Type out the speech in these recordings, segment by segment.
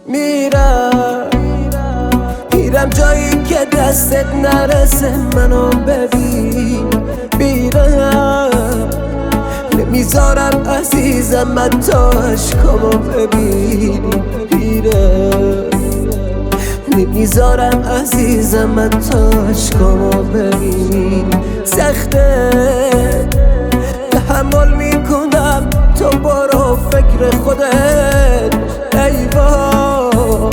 میرم جایی که دستت نرسه منو ببین. میرم نمیذارم عزیزم من تا عشقامو ببینی. نمیذارم عزیزم من تا عشقامو ببینی. سخته تحمل میکنم تو برو فکر خودت. ای وای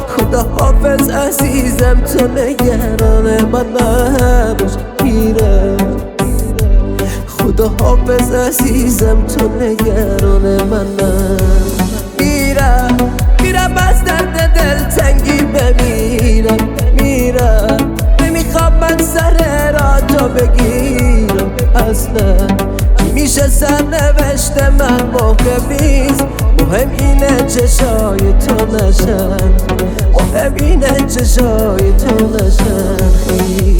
خدا حافظ عزیزم تو نگران من نباش. خدا حافظ عزیزم تو نگران من نباش. میرم از درد دلتنگی بمیرم. نمیخوام من سر را تو بگیرم. اصلا میشه سرنوشت من محکمیست. مهم اینه چشای تو نشن. مهم اینه چشای تو نشن خیز.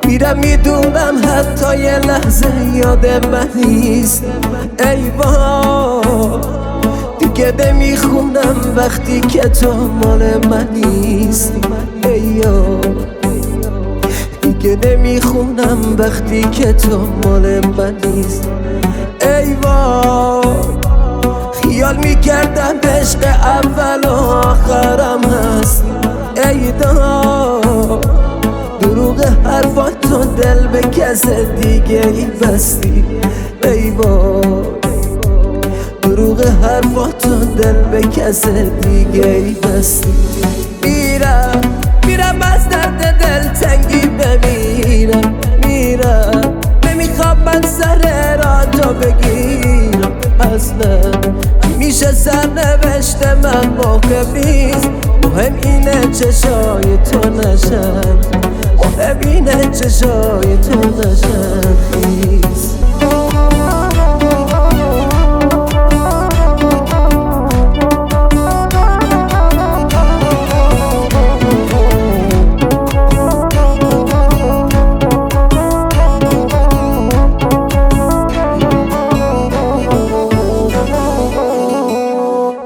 میرم میدونم حتی یه لحظه یاد من نیست. ای وای دیگه نمیخونم وقتی که تو مال من نیستی. ای دیگه نمیخونم وقتی که تو مال من نیست. ای وای خیال میکردم عشق اول و آخرم هست. ای دروغ حرفات تو دل به کس دیگه ای بستی. ای وای دروغ حرفات تو دل به کس دیگه ای بستی. میرم از درد دلتنگی بمیرم. نمیخوام من سر را تو بگیرم. اصلا میشه سرنوشت من محکمیست. مهم اینه چشای تو نشن. مهم اینه چشای تو نشن خیز.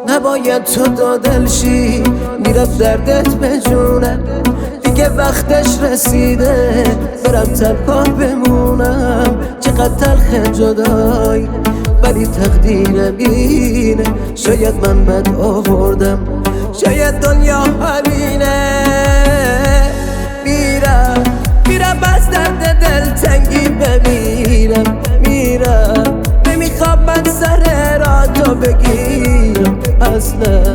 نباید تو دادل شی. میرم دردت بجونم دیگه وقتش رسیده. برم تنها بمونم چقدر تلخ جدایی ولی تقدیرم اینه. شاید من بد آوردم شاید دنیا همینه. میرم از درد دلتنگی بمیرم. نمیخوام من سر را تو بگیرم. اصلا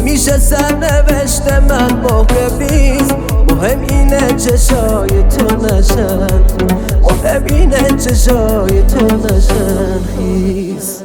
میشه سرنوشت من محکمیست. مهم اینه چشای تو نشن. مهم اینه چشای تو نشن خیز.